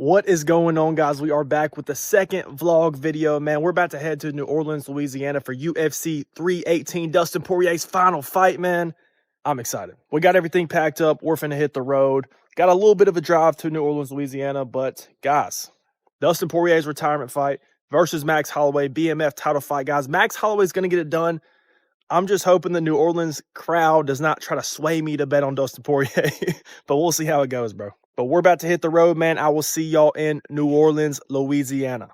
What is going on, guys? We are back with the second vlog video, man. We're about to head to New Orleans, Louisiana for UFC 318, Dustin Poirier's final fight, man. I'm excited. We got everything packed up. We're finna hit the road. Got a little bit of a drive to New Orleans, Louisiana, but guys, Dustin Poirier's retirement fight versus Max Holloway, BMF title fight, guys. Max Holloway's gonna get it done. I'm just hoping the New Orleans crowd does not try to sway me to bet on Dustin Poirier, but we'll see how it goes, bro. But we're about to hit the road, man. I will see y'all in New Orleans, Louisiana.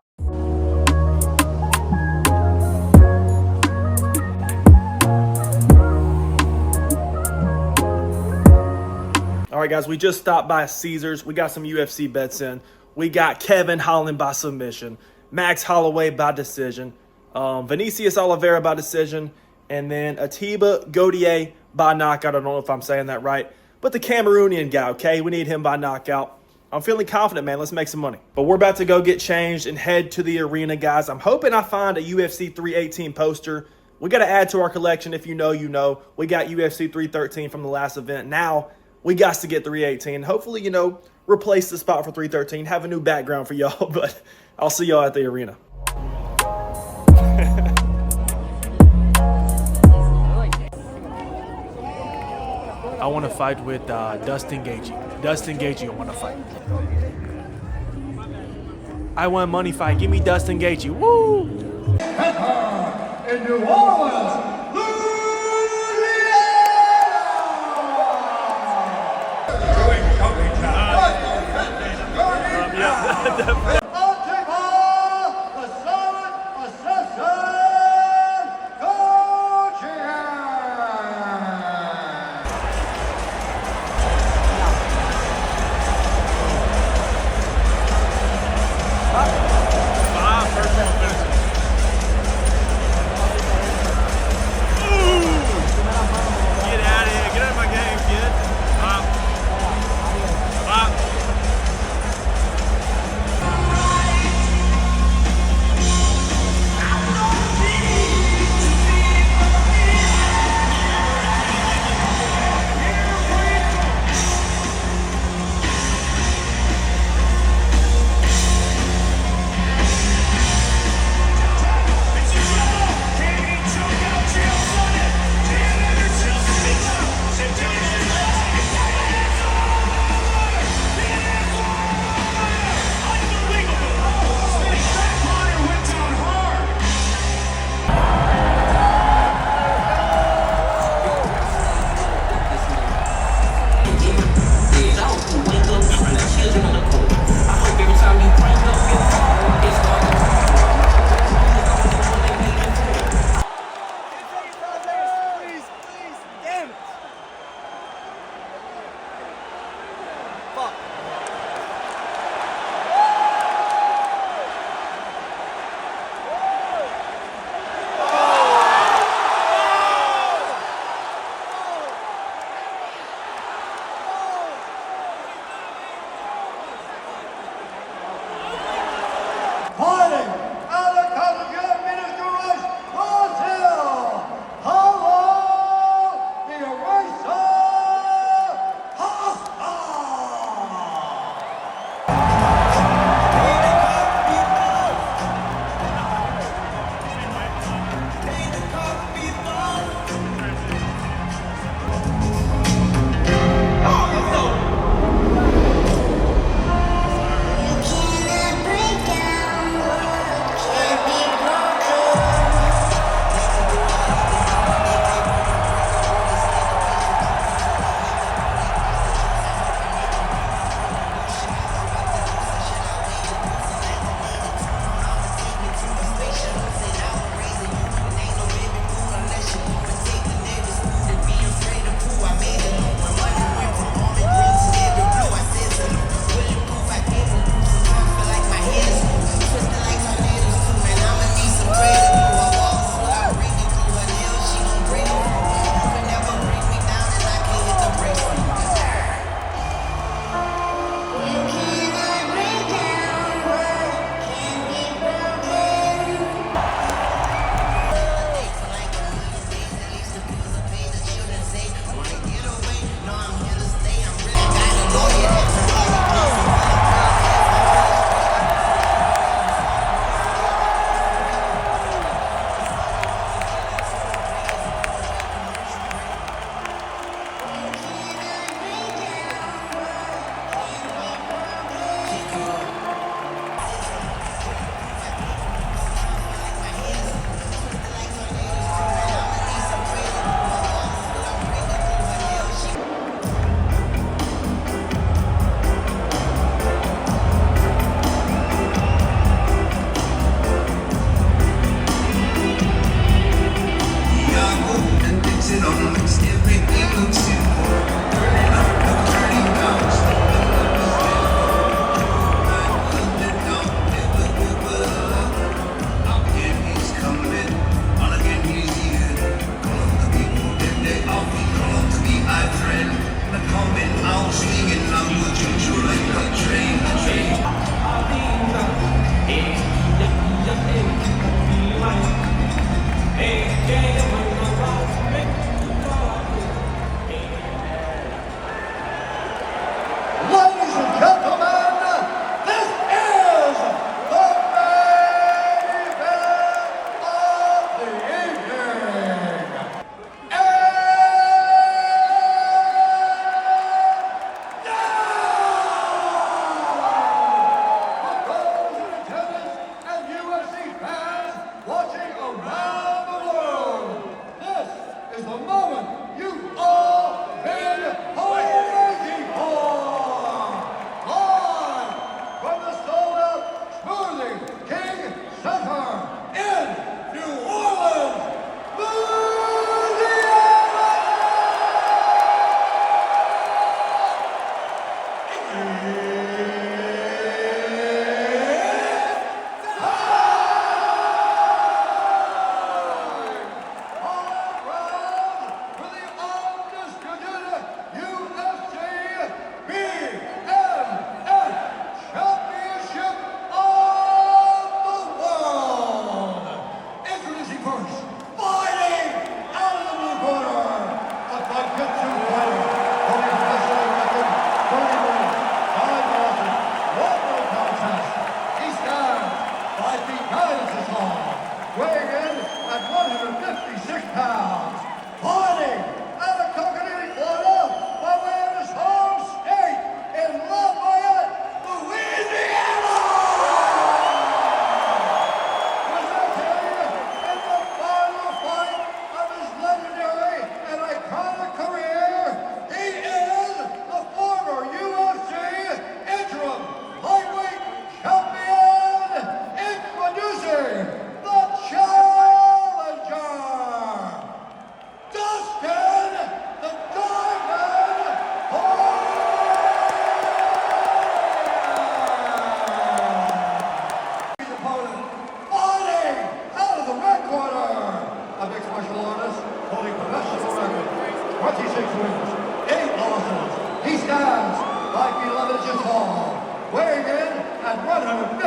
All right, guys, we just stopped by Caesars. We got some UFC bets in. We got Kevin Holland by submission, Max Holloway by decision, Vinicius Oliveira by decision, and then Atiba Godier by knockout. I don't know if I'm saying that right, but the Cameroonian guy, okay? We need him by knockout. I'm feeling confident, man. Let's make some money. But we're about to go get changed and head to the arena, guys. I'm hoping I find a UFC 318 poster. We got to add to our collection. If you know, you know. We got UFC 313 from the last event. Now we got to get 318. Hopefully, you know, replace the spot for 313. Have a new background for y'all, but I'll see y'all at the arena. I want to fight with Dustin Gaethje. Dustin Gaethje, I want to fight. I want a money fight. Give me Dustin Gaethje. Woo! In New Orleans, Louisiana.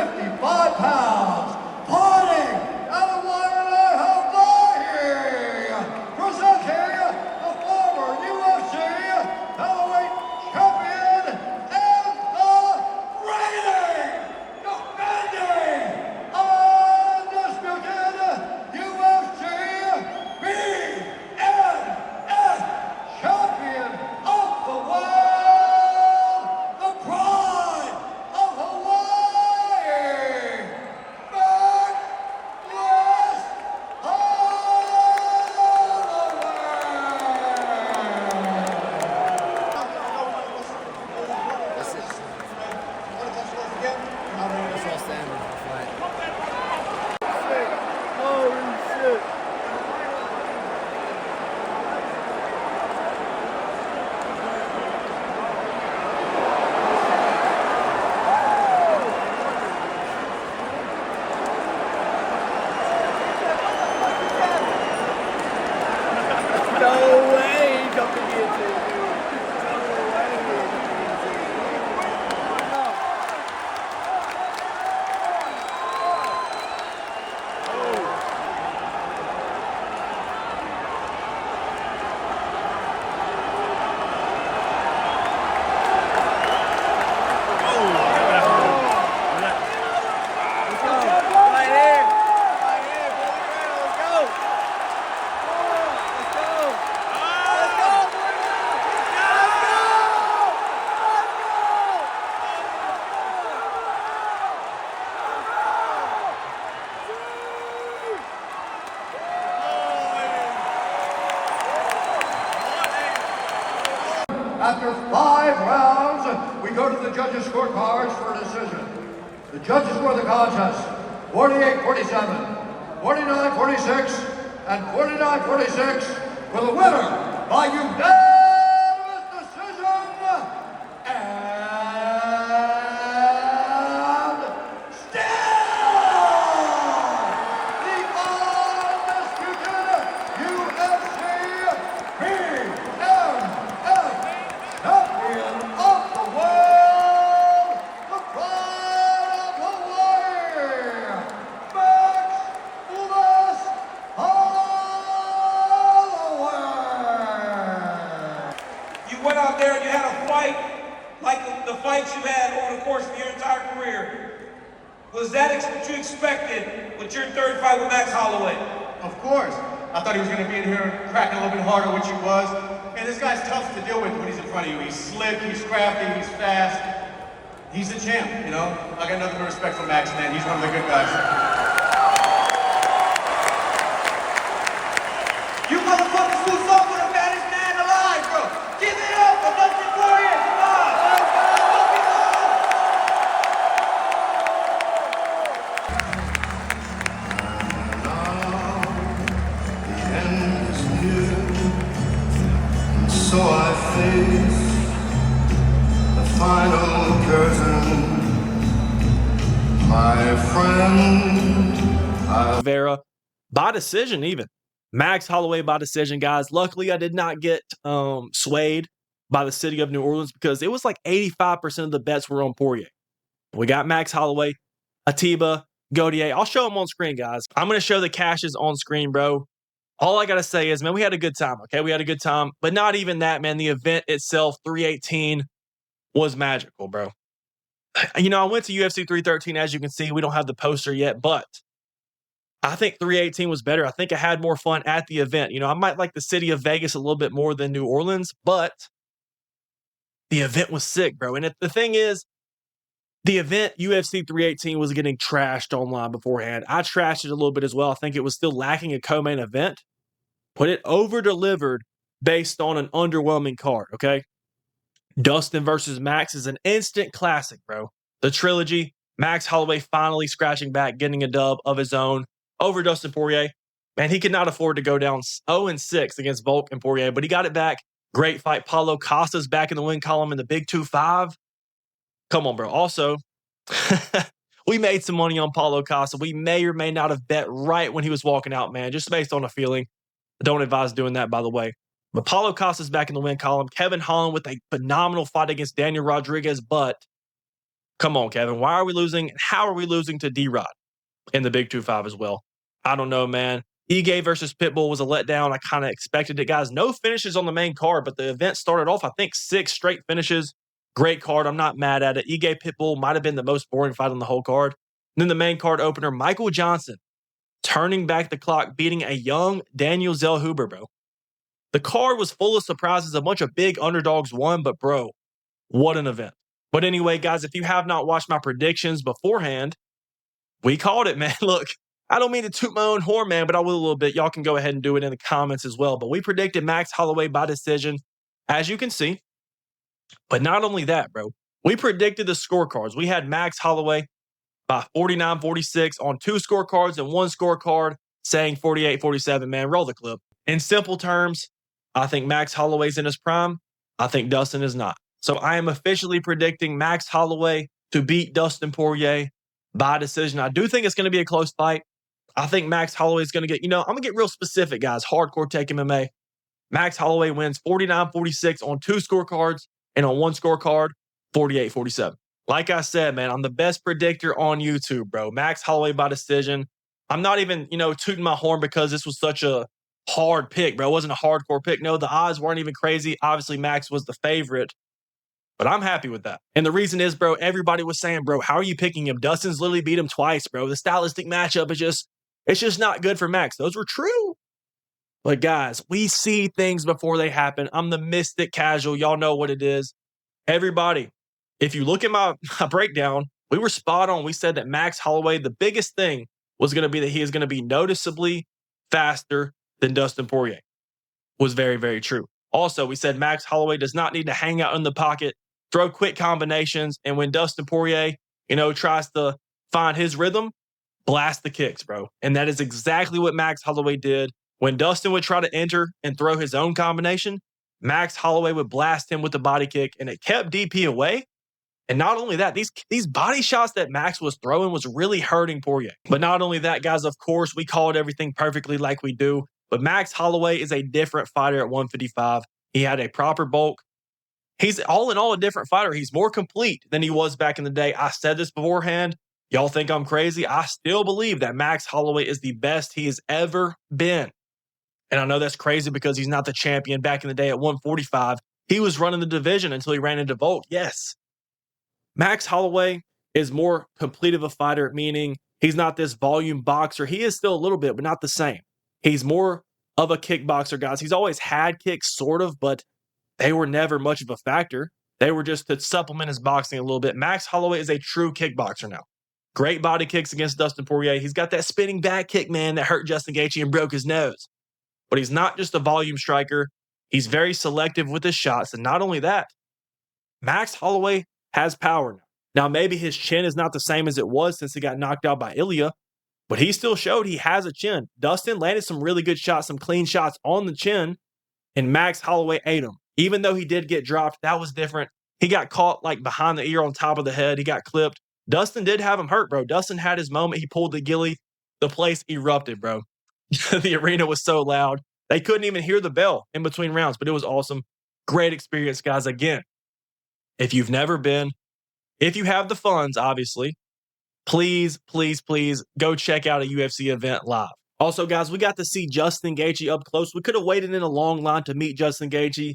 155 pounds, fighting out of Louisiana, Hawaii, presenting the former UFC heavyweight champion and the reigning, defending, undisputed UFC BNS champion of the world, the pride of Hawaii, Max After 5 rounds, we go to the judges' scorecards for a decision. The judges score the contest 48-47, 49-46, and 49-46 for the winner by unanimous decision. And still the undisputed UFC BMF champion of the world, the pride of Hawaii, Max Holloway. You went out there and you had a fight like the fights you had over the course of your entire career. Was that what you expected with your third fight with Max Holloway? Of course. I thought he was going to be in here cracking a little bit harder, which he was. And this guy's tough to deal with when he's in front of you. He's slick, he's crafty, he's fast. He's the champ, you know? I got nothing but respect for Max, man. He's one of the good guys. You motherfuckers do something with the baddest man alive, bro. Give it up for Dustin Poirier. Come on. The end is near, and so I face the final curtain. My friend, Vera by decision even. Max Holloway by decision, guys. Luckily, I did not get swayed by the city of New Orleans because it was like 85% of the bets were on Poirier. We got Max Holloway, Atiba, Gaudier. I'll show them on screen, guys. I'm going to show the cashes on screen, bro. All I got to say is, man, we had a good time, okay? We had a good time. But not even that, man. The event itself, 318, was magical, bro. You know, I went to UFC 313. As you can see, we don't have the poster yet, but I think 318 was better. I think I had more fun at the event. You know, I might like the city of Vegas a little bit more than New Orleans, but the event was sick, bro. And the thing is, the event, UFC 318, was getting trashed online beforehand. I trashed it a little bit as well. I think it was still lacking a co-main event, but it over-delivered based on an underwhelming card, okay? Dustin versus Max is an instant classic, bro. The trilogy, Max Holloway finally scratching back, getting a dub of his own over Dustin Poirier. Man, he could not afford to go down 0-6 against Volk and Poirier, but he got it back. Great fight. Paulo Costa's back in the win column in the big 2-5. Come on, bro. Also, we made some money on Paulo Costa. We may or may not have bet right when he was walking out, man, just based on a feeling. I don't advise doing that, by the way. But Paulo Costa's back in the win column. Kevin Holland with a phenomenal fight against Daniel Rodriguez, but Come on, Kevin. Why are we losing? How are we losing to D-Rod in the Big 2-5 as well? I don't know, man. Ige versus Pitbull was a letdown. I kind of expected it, guys. No finishes on the main card, but the event started off, I think, 6 straight finishes. Great card. I'm not mad at it. Ige Pitbull might have been the most boring fight on the whole card. And then the main card opener, Michael Johnson turning back the clock, beating a young Daniel Zellhuber, bro. The card was full of surprises. A bunch of big underdogs won, but bro, what an event. But anyway, guys, if you have not watched my predictions beforehand, we called it, man. Look, I don't mean to toot my own horn, man, but I will a little bit. Y'all can go ahead and do it in the comments as well. But we predicted Max Holloway by decision, as you can see. But not only that, bro, we predicted the scorecards. We had Max Holloway by 49-46 on 2 scorecards and 1 scorecard saying 48-47, man. Roll the clip. In simple terms, I think Max Holloway's in his prime. I think Dustin is not. So I am officially predicting Max Holloway to beat Dustin Poirier by decision. I do think it's going to be a close fight. I think Max Holloway is going to get, I'm going to get real specific, guys. Hardcore Take MMA. Max Holloway wins 49-46 on 2 scorecards and on 1 scorecard, 48-47. Like I said, man, I'm the best predictor on YouTube, bro. Max Holloway by decision. I'm not even, tooting my horn because this was such a hard pick, bro. It wasn't a hardcore pick. No, the odds weren't even crazy. Obviously, Max was the favorite, but I'm happy with that. And the reason is, bro, everybody was saying, bro, how are you picking him? Dustin's literally beat him twice, bro. The stylistic matchup is it's just not good for Max. Those were true. But guys, we see things before they happen. I'm the mystic casual. Y'all know what it is. Everybody, if you look at my breakdown, we were spot on. We said that Max Holloway, the biggest thing was going to be that he is going to be noticeably faster than Dustin Poirier. Was very, very true. Also, we said Max Holloway does not need to hang out in the pocket, throw quick combinations, and when Dustin Poirier, tries to find his rhythm, blast the kicks, bro. And that is exactly what Max Holloway did. When Dustin would try to enter and throw his own combination, Max Holloway would blast him with the body kick, and it kept DP away. And not only that, these body shots that Max was throwing was really hurting Poirier. But not only that, guys, of course, we called everything perfectly like we do. But Max Holloway is a different fighter at 155. He had a proper bulk. He's all in all a different fighter. He's more complete than he was back in the day. I said this beforehand. Y'all think I'm crazy? I still believe that Max Holloway is the best he has ever been. And I know that's crazy because he's not the champion back in the day at 145. He was running the division until he ran into Volk. Yes. Max Holloway is more complete of a fighter, meaning he's not this volume boxer. He is still a little bit, but not the same. He's more of a kickboxer, guys. He's always had kicks, sort of, but they were never much of a factor. They were just to supplement his boxing a little bit. Max Holloway is a true kickboxer now. Great body kicks against Dustin Poirier. He's got that spinning back kick, man, that hurt Justin Gaethje and broke his nose. But he's not just a volume striker. He's very selective with his shots. And not only that, Max Holloway has power now. Now, maybe his chin is not the same as it was since he got knocked out by Ilya, but he still showed he has a chin. Dustin landed some really good shots, some clean shots on the chin, and Max Holloway ate him. Even though he did get dropped, that was different. He got caught like behind the ear on top of the head. He got clipped. Dustin did have him hurt, bro. Dustin had his moment. He pulled the ghillie. The place erupted, bro. The arena was so loud. They couldn't even hear the bell in between rounds, but it was awesome. Great experience, guys. Again, if you've never been, if you have the funds, obviously, please, please, please go check out a UFC event live. Also, guys, we got to see Justin Gaethje up close. We could have waited in a long line to meet Justin Gaethje.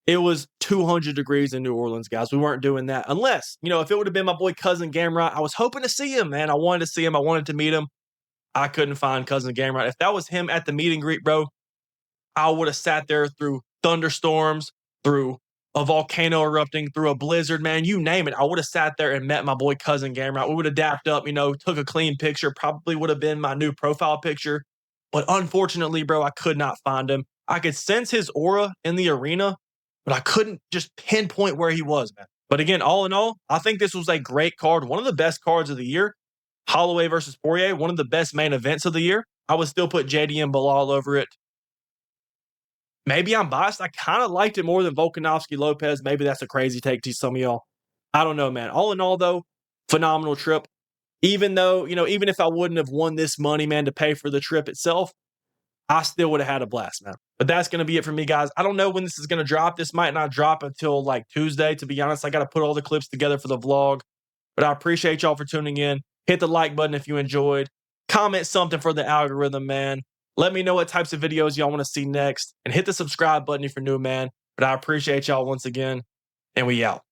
It was 200 degrees in New Orleans, guys. We weren't doing that. Unless, if it would have been my boy Cousin Gamrot, I was hoping to see him, man. I wanted to see him. I wanted to meet him. I couldn't find Cousin Gamrot. If that was him at the meet and greet, bro, I would have sat there through thunderstorms, through a volcano erupting, through a blizzard, man, you name it. I would have sat there and met my boy Cousin Gamrot. We would have dapped up, took a clean picture, probably would have been my new profile picture. But unfortunately, bro, I could not find him. I could sense his aura in the arena, but I couldn't just pinpoint where he was, man. But again, all in all, I think this was a great card. One of the best cards of the year. Holloway versus Poirier, one of the best main events of the year. I would still put JD and Bilal over it. Maybe I'm biased. I kind of liked it more than Volkanovski Lopez. Maybe that's a crazy take to some of y'all. I don't know, man. All in all, though, phenomenal trip. Even though, even if I wouldn't have won this money, man, to pay for the trip itself, I still would have had a blast, man. But that's going to be it for me, guys. I don't know when this is going to drop. This might not drop until like Tuesday, to be honest. I got to put all the clips together for the vlog. But I appreciate y'all for tuning in. Hit the like button if you enjoyed. Comment something for the algorithm, man. Let me know what types of videos y'all want to see next. And hit the subscribe button if you're new, man. But I appreciate y'all once again. And we out.